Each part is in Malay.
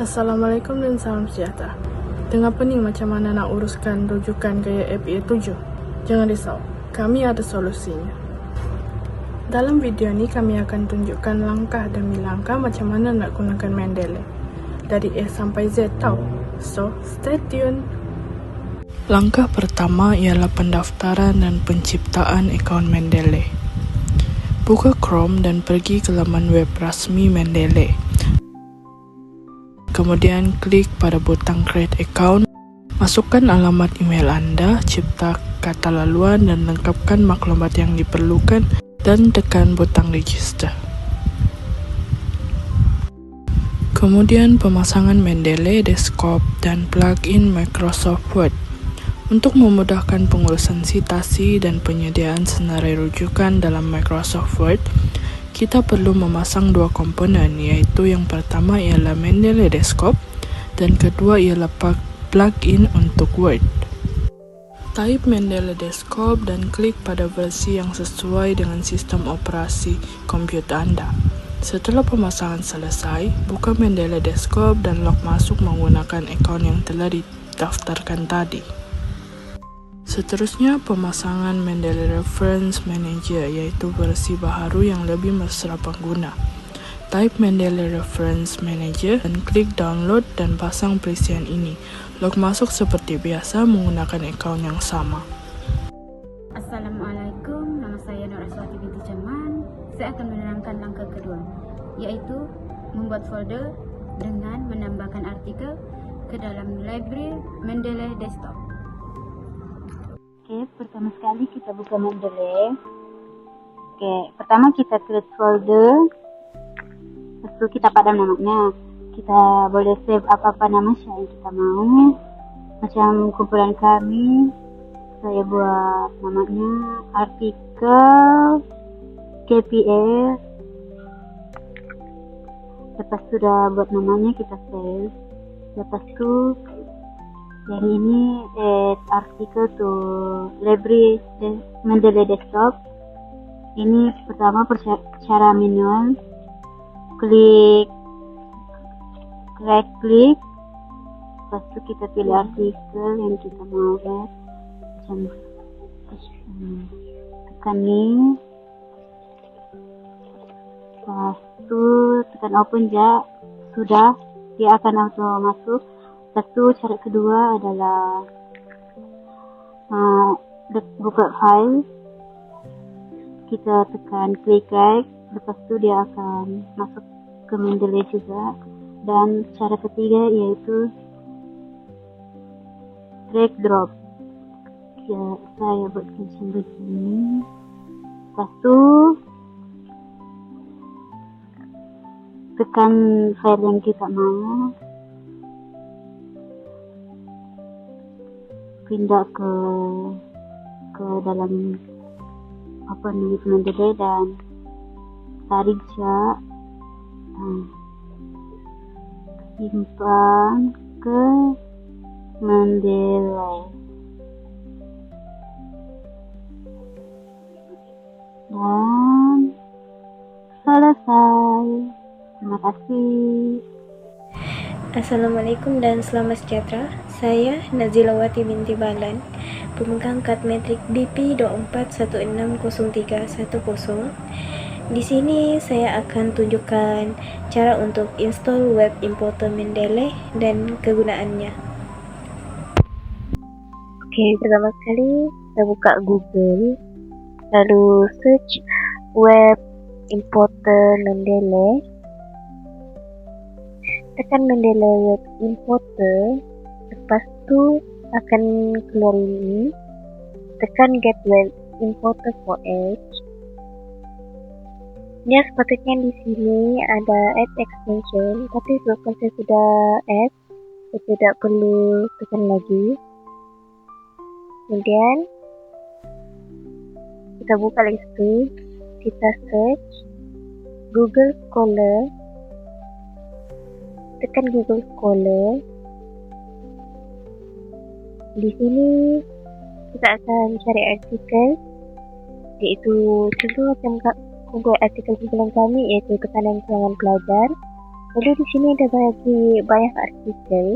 Assalamualaikum dan salam sejahtera. Tengah pening macam mana nak uruskan rujukan gaya APA 7? Jangan risau, kami ada solusinya. Dalam video ni kami akan tunjukkan langkah demi langkah macam mana nak gunakan Mendeley. Dari A sampai Z tau. So, stay tune. Langkah pertama ialah pendaftaran dan penciptaan akaun Mendeley. Buka Chrome dan pergi ke laman web rasmi Mendeley. Kemudian klik pada butang Create Account, masukkan alamat email anda, cipta kata laluan dan lengkapkan maklumat yang diperlukan dan tekan butang Register. Kemudian pemasangan Mendeley Desktop dan plugin Microsoft Word. Untuk memudahkan pengurusan citasi dan penyediaan senarai rujukan dalam Microsoft Word, kita perlu memasang dua komponen, iaitu yang pertama ialah Mendeley Desktop dan kedua ialah plugin untuk Word. Type Mendeley Desktop dan klik pada versi yang sesuai dengan sistem operasi komputer anda. Setelah pemasangan selesai, buka Mendeley Desktop dan log masuk menggunakan akaun yang telah didaftarkan tadi. Seterusnya, pemasangan Mendeley Reference Manager, iaitu versi baharu yang lebih mesra pengguna. Type Mendeley Reference Manager dan klik download dan pasang perisian ini. Log masuk seperti biasa menggunakan akaun yang sama. Assalamualaikum, nama saya Nur Aswati binti Ceman. Saya akan menerangkan langkah kedua, iaitu membuat folder dengan menambahkan artikel ke dalam library Mendeley Desktop. Pertama sekali kita buka Mendeley. Pertama kita create folder. Lepas tu kita padam namanya. Kita boleh save apa-apa nama yang kita mau. Macam kumpulan kami, saya buat namanya artikel KPA. Lepas tu dah buat namanya, kita save. Lepas tu yang ini artikel tu library Mendeley Desktop. Ini pertama cara manual, klik, right click, lepas tu kita pilih artikel yang kita mau lihat, macam tekan ni, lepas tu tekan open je, sudah dia akan auto masuk. Lepas tu cara kedua adalah buka file, kita tekan klik right, lepas tu dia akan masuk ke Mendeley juga. Dan cara ketiga iaitu drag drop. Saya buat macam begini, lepas tu tekan file yang kita mau, pindah ke dalam Mendeley dan tarik je, simpan ke Mendeley dan selesai. Terima kasih. Assalamualaikum dan selamat sejahtera. Saya Nazilawati binti Balan, pemegang kad metrik BP24160310. Di sini saya akan tunjukkan cara untuk install web importer Mendeley dan kegunaannya. Pertama sekali kita buka Google, lalu search web importer Mendeley. Tekan Mendeley web importer, lepas tu akan keluar ini. Tekan get web importer for Edge. Dia sepatutnya di sini ada add extension, tapi sebab saya sudah add, saya tidak perlu tekan lagi. Kemudian kita buka listu, kita search Google Scholar. Tekan Google Scholar. Di sini kita akan cari artikel, iaitu contoh macam Google artikel kumpulan kami, iaitu ketahanan kewangan pelajar. Lalu di sini ada banyak artikel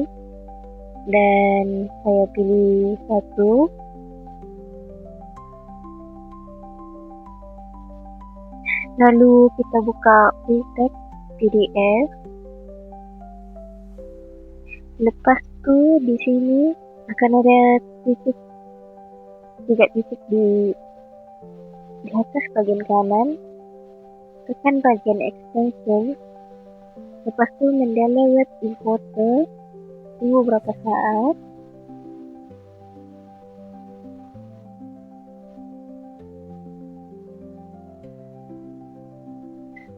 dan saya pilih satu. Lalu kita buka full text PDF. Lepas tu di sini akan ada tiga titik di atas bagian kanan. Tekan bagian extension. Lepas tu Mendeley Web Importer. Tunggu berapa saat.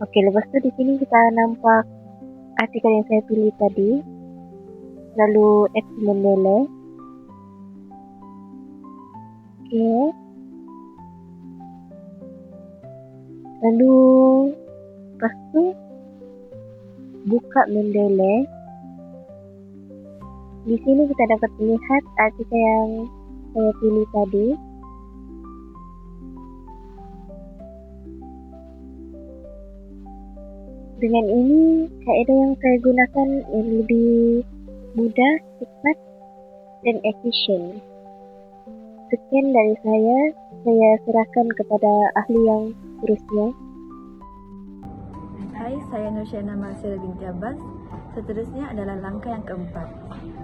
Oke, lepas tu di sini kita nampak artikel yang saya pilih tadi. Lalu X Mendeley. Oke. Lalu lepas tu buka Mendeley. Di sini kita dapat melihat artikel yang saya pilih tadi. Dengan ini, kaedah yang saya gunakan yang lebih mudah, cepat, dan efisien. Sekian dari saya serahkan kepada ahli yang seterusnya. Hai, saya Nursyana Marcel binti Abbas. Seterusnya adalah langkah yang keempat.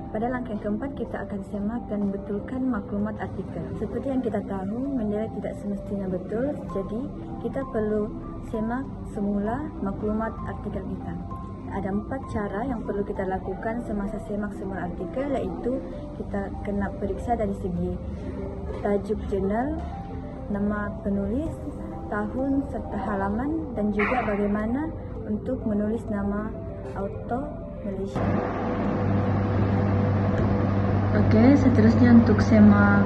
Pada langkah yang keempat, kita akan semak dan betulkan maklumat artikel. Seperti yang kita tahu, Mendeley tidak semestinya betul, jadi kita perlu semak semula maklumat artikel kita. Ada 4 cara yang perlu kita lakukan semasa semak semua artikel, iaitu kita kena periksa dari segi tajuk jurnal, nama penulis, tahun serta halaman, dan juga bagaimana untuk menulis nama author Malaysia. Oke, seterusnya untuk semak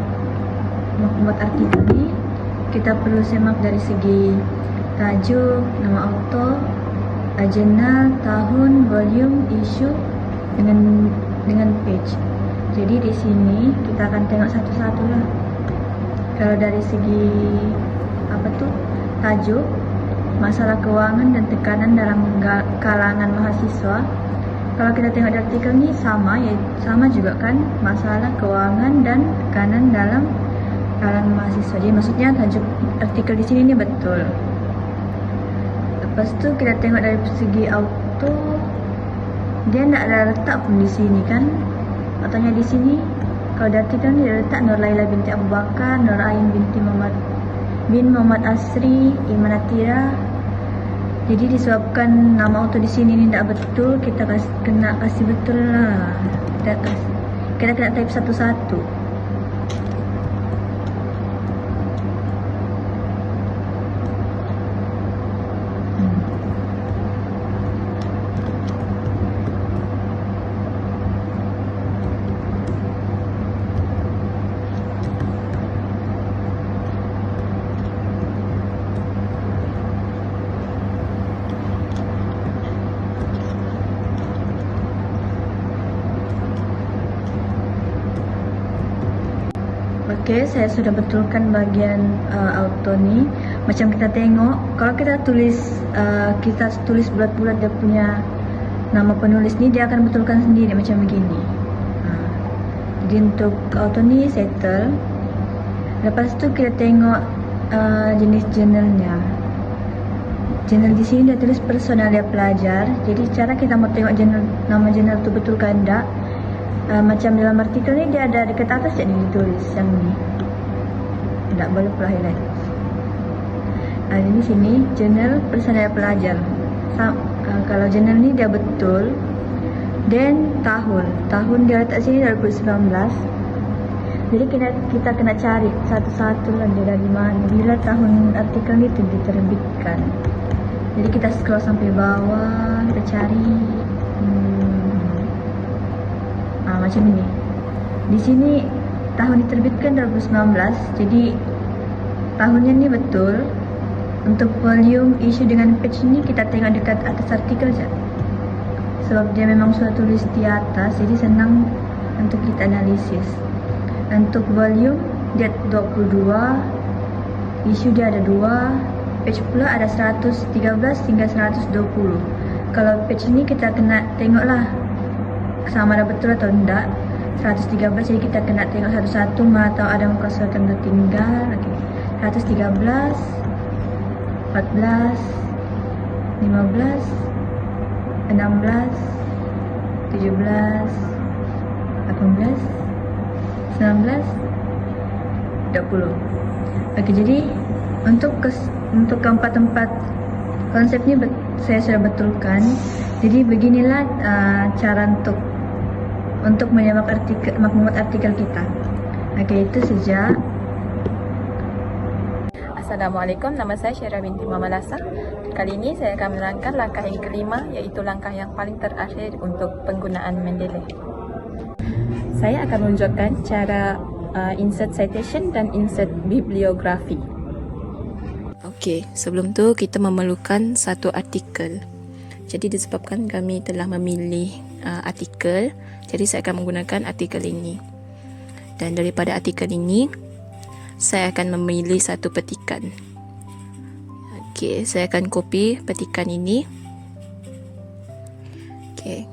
maklumat artikel ini, kita perlu semak dari segi tajuk, nama author, jurnal, tahun, volume, isu dengan page. Jadi di sini kita akan tengok satu-satu lah. Kalau dari segi tajuk, masalah keuangan dan tekanan dalam kalangan mahasiswa. Kalau kita tengok di artikel ni sama juga kan, masalah keuangan dan tekanan dalam kalangan mahasiswa. Jadi maksudnya tajuk artikel di sini ni betul. Lepas tu kita tengok dari segi auto, dia tak ada letak pun di sini kan. Contohnya di sini, kalau di artikel ni dia letak Nur Laila binti Abu Bakar, Nur Ain binti Muhammad Asri, Iman Atira. Jadi disebabkan nama auto di sini ni tak betul, kita kena kasih betul lah. Kita kena type satu-satu. Oke, saya sudah betulkan bagian auto ni. Macam kita tengok, kalau kita tulis bulat-bulat dia punya nama penulis ni, dia akan betulkan sendiri macam begini. Jadi untuk auto ni settle. Lepas tu kita tengok jenis jurnalnya. Jurnal di sini dia tulis personalia pelajar. Jadi cara kita mau tengok nama jurnal tu betul ke enggak, macam dalam artikel ni dia ada dekat atas jadi ditulis yang ni. Tak boleh pula highlight. Jadi sini jurnal personalia pelajar. Kalau jurnal ni dia betul. Dan tahun dia letak sini 2019. Jadi kita kena cari satu-satu lah dia dari mana, bila tahun artikel ni tu diterbitkan. Jadi kita scroll sampai bawah, kita cari. Macam ini. Di sini tahun diterbitkan 2019. Jadi tahunnya ni betul. Untuk volume, isu dengan page ni kita tengok dekat atas artikel je. Sebab dia memang sudah tulis di atas, jadi senang untuk kita analisis. Untuk volume dia 22, isu dia ada 2, page pula ada 113 hingga 120. kalau page ini kita kena tengoklah sama ada betul atau enggak. 113, jadi kita kena tengok satu-satu atau ada muka surat yang tertinggal. Okay. 113, 14, 15, 16, 17, 18, 19, 20. Okey, jadi untuk keempat tempat konsep ni saya sudah betulkan. Jadi beginilah cara untuk membuat artikel kita. Okey, itu saja. Assalamualaikum, nama saya Syera binti Muhammad Lasa. Kali ini saya akan menerangkan langkah yang kelima, iaitu langkah yang paling terakhir untuk penggunaan Mendeley. Saya akan menunjukkan cara insert citation dan insert bibliografi. Okey, sebelum tu kita memerlukan satu artikel. Jadi disebabkan kami telah memilih artikel, jadi saya akan menggunakan artikel ini. Dan daripada artikel ini, saya akan memilih satu petikan. Okey, saya akan copy petikan ini. Okey.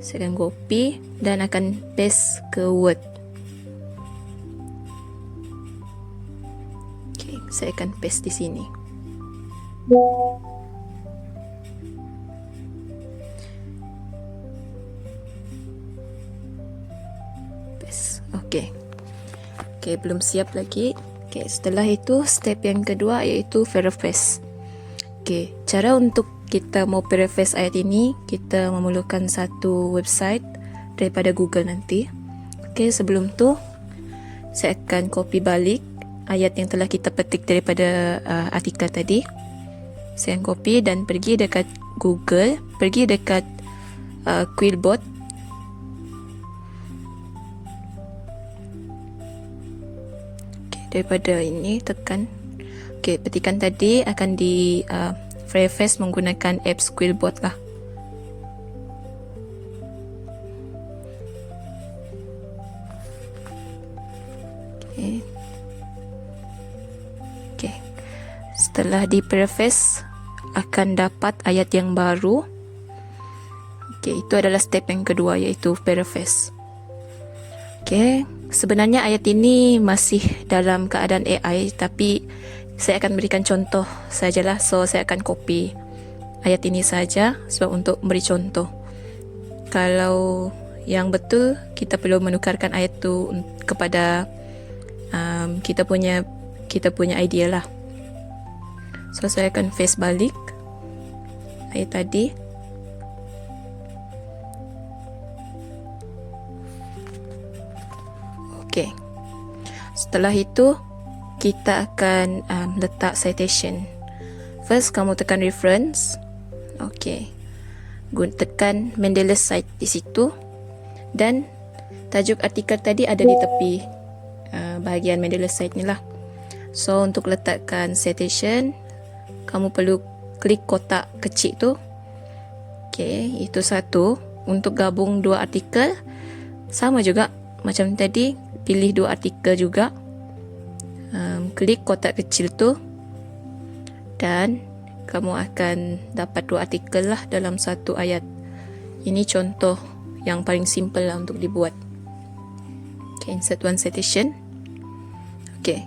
Saya akan copy dan akan paste ke Word. Okey, saya akan paste di sini. Paste. Okey. Okey, belum siap lagi. Okey, setelah itu step yang kedua iaitu paraphrase. Okey, cara untuk kita mau paraphrase ayat ini, kita memerlukan satu website daripada Google nanti. Okey, sebelum tu saya akan copy balik ayat yang telah kita petik daripada artikel tadi. Saya akan copy dan pergi dekat Google, pergi dekat Quillbot. Daripada ini tekan petikan tadi akan di paraphrase menggunakan apps Quillbot lah. Setelah di paraphrase akan dapat ayat yang baru. Itu adalah step yang kedua, iaitu paraphrase. Sebenarnya ayat ini masih dalam keadaan AI, tapi saya akan berikan contoh sajalah. So saya akan copy ayat ini saja sebab untuk beri contoh. Kalau yang betul, kita perlu menukarkan ayat itu kepada kita punya idea lah. So saya akan paste balik ayat tadi. Okey. Setelah itu kita akan letak citation. First kamu tekan reference. Okey. Tekan Mendeley site di situ dan tajuk artikel tadi ada di tepi bahagian Mendeley site ni lah. So untuk letakkan citation, kamu perlu klik kotak kecil tu. Okey, itu satu. Untuk gabung dua artikel sama juga macam tadi, pilih dua artikel juga. Klik kotak kecil tu dan kamu akan dapat dua artikel lah dalam satu ayat. Ini contoh yang paling simple lah untuk dibuat. Okay, insert one citation. Okay,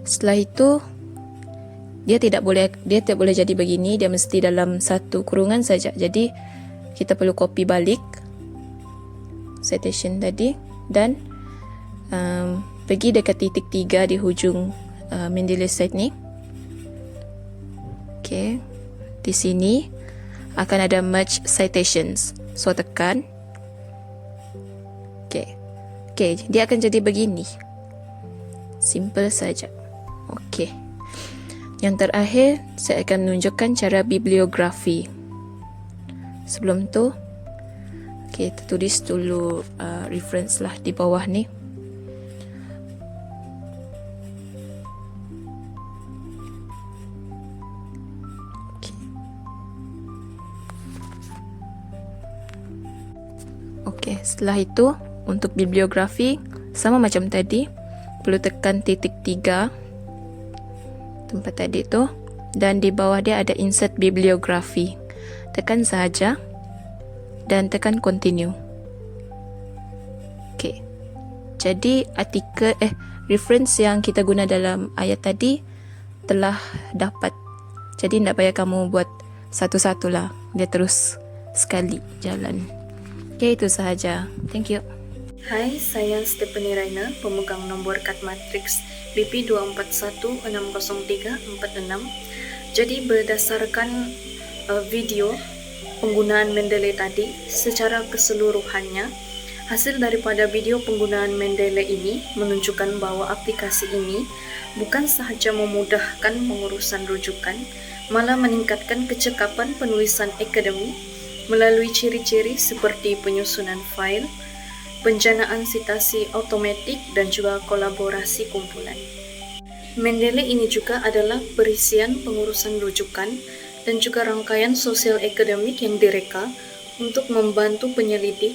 setelah itu dia tidak boleh jadi begini, dia mesti dalam satu kurungan saja. Jadi kita perlu copy balik citation tadi dan pergi dekat titik 3 di hujung Mendeley site ni. Okey, di sini akan ada merge citations. So tekan. Okey, dia akan jadi begini. Simple saja. Okey. Yang terakhir, saya akan menunjukkan cara bibliografi. Sebelum tu, kita tulis dulu reference lah di bawah ni. Okey, setelah itu untuk bibliografi sama macam tadi, perlu tekan titik 3 tempat tadi tu dan di bawah dia ada insert bibliografi. Tekan sahaja dan tekan continue. Okey. Jadi reference yang kita guna dalam ayat tadi telah dapat. Jadi tak payah kamu buat satu-satulah. Dia terus sekali jalan. Okey, itu sahaja. Thank you. Hai, saya Stephanie Raina, pemegang nombor kad matriks BP 241603446. Jadi berdasarkan video penggunaan Mendeley tadi secara keseluruhannya, hasil daripada video penggunaan Mendeley ini menunjukkan bahwa aplikasi ini bukan sahaja memudahkan pengurusan rujukan, malah meningkatkan kecekapan penulisan akademik melalui ciri-ciri seperti penyusunan file, penjanaan sitasi otomatik, dan juga kolaborasi kumpulan. Mendeley ini juga adalah perisian pengurusan rujukan dan juga rangkaian sosial akademik yang direka untuk membantu penyelidik,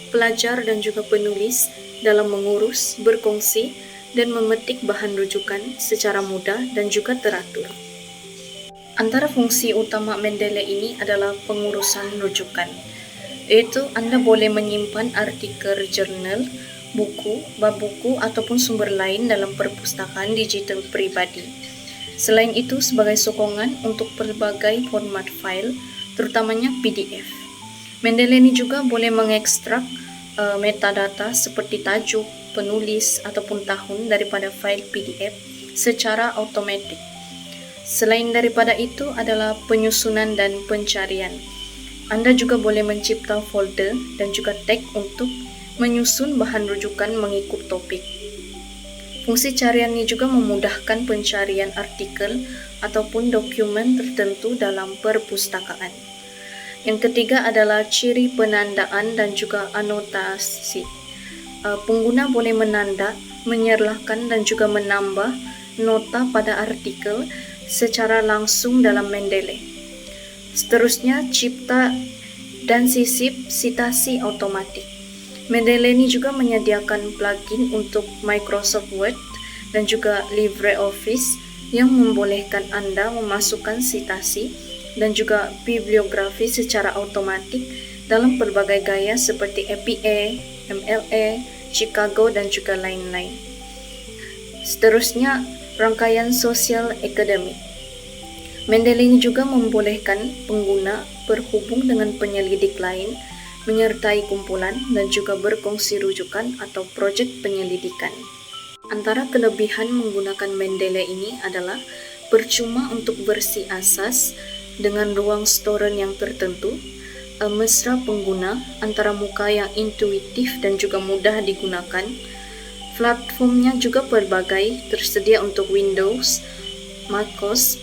pelajar dan juga penulis dalam mengurus, berkongsi, dan memetik bahan rujukan secara mudah dan juga teratur. Antara fungsi utama Mendeley ini adalah pengurusan rujukan, yaitu Anda boleh menyimpan artikel jurnal, buku, bab buku ataupun sumber lain dalam perpustakaan digital pribadi. Selain itu, sebagai sokongan untuk berbagai format file, terutamanya PDF. Mendeley ini juga boleh mengekstrak metadata seperti tajuk, penulis, ataupun tahun daripada file PDF secara otomatik. Selain daripada itu adalah penyusunan dan pencarian. Anda juga boleh mencipta folder dan juga tag untuk menyusun bahan rujukan mengikut topik. Fungsi carian ini juga memudahkan pencarian artikel ataupun dokumen tertentu dalam perpustakaan. Yang ketiga adalah ciri penandaan dan juga anotasi. Pengguna boleh menanda, menyerlahkan dan juga menambah nota pada artikel secara langsung dalam Mendeley. Seterusnya, cipta dan sisip sitasi otomatik. Mendeley ini juga menyediakan plugin untuk Microsoft Word dan juga LibreOffice yang membolehkan Anda memasukkan sitasi dan juga bibliografi secara otomatik dalam berbagai gaya seperti APA, MLA, Chicago dan juga lain-lain. Seterusnya, rangkaian sosial akademik. Mendeley ini juga membolehkan pengguna berhubung dengan penyelidik lain, menyertai kumpulan, dan juga berkongsi rujukan atau projek penyelidikan. Antara kelebihan menggunakan Mendeley ini adalah percuma untuk bersih asas dengan ruang storan yang tertentu, mesra pengguna antara muka yang intuitif dan juga mudah digunakan. Platformnya juga berbagai, tersedia untuk Windows, macOS,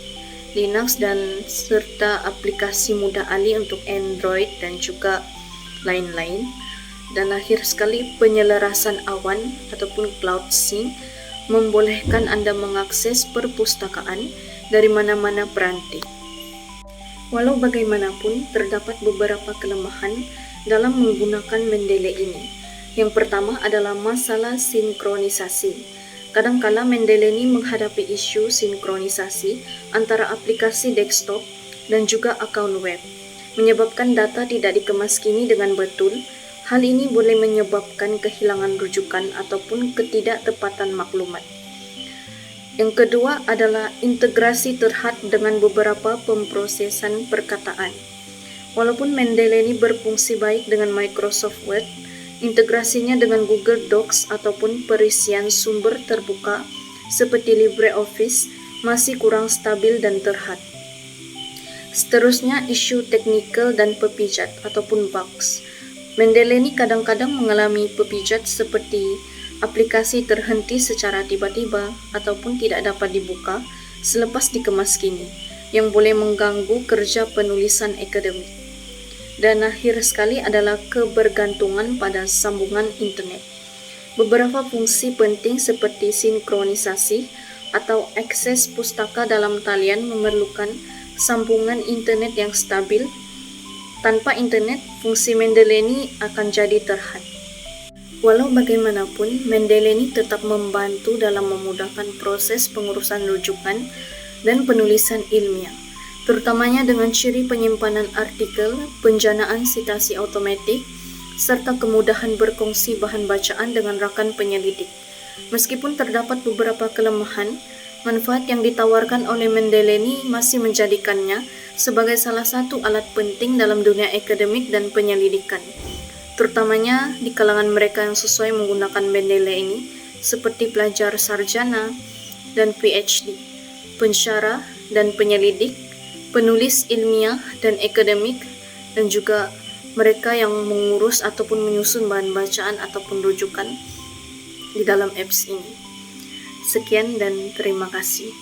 Linux, dan serta aplikasi mudah alih untuk Android dan juga lain-lain. Dan akhir sekali, penyelarasan awan ataupun cloud sync membolehkan Anda mengakses perpustakaan dari mana-mana peranti. Walau bagaimanapun, terdapat beberapa kelemahan dalam menggunakan Mendeley ini. Yang pertama adalah masalah sinkronisasi. Kadangkala Mendeley ini menghadapi isu sinkronisasi antara aplikasi desktop dan juga akaun web, menyebabkan data tidak dikemas kini dengan betul. Hal ini boleh menyebabkan kehilangan rujukan ataupun ketidaktepatan maklumat. Yang kedua adalah integrasi terhad dengan beberapa pemrosesan perkataan. Walaupun Mendeley ini berfungsi baik dengan Microsoft Word, integrasinya dengan Google Docs ataupun perisian sumber terbuka seperti LibreOffice masih kurang stabil dan terhad. Seterusnya, isu teknikal dan pepijat ataupun bugs. Mendeley ini kadang-kadang mengalami pepijat seperti aplikasi terhenti secara tiba-tiba ataupun tidak dapat dibuka selepas dikemas kini, yang boleh mengganggu kerja penulisan akademik. Dan akhir sekali adalah kebergantungan pada sambungan internet. Beberapa fungsi penting seperti sinkronisasi atau akses pustaka dalam talian memerlukan sambungan internet yang stabil. Tanpa internet, fungsi Mendeley ini akan jadi terhad. Walau bagaimanapun, Mendeley ini tetap membantu dalam memudahkan proses pengurusan rujukan dan penulisan ilmiah. terutamanya dengan ciri penyimpanan artikel, penjanaan sitasi otomatik, serta kemudahan berkongsi bahan bacaan dengan rakan penyelidik. Meskipun terdapat beberapa kelemahan, manfaat yang ditawarkan oleh Mendeley ini masih menjadikannya sebagai salah satu alat penting dalam dunia akademik dan penyelidikan, terutamanya di kalangan mereka yang sesuai menggunakan Mendeley ini, seperti pelajar sarjana dan PhD, pensyarah dan penyelidik, penulis ilmiah dan akademik, dan juga mereka yang mengurus ataupun menyusun bahan bacaan ataupun rujukan di dalam apps ini. Sekian dan terima kasih.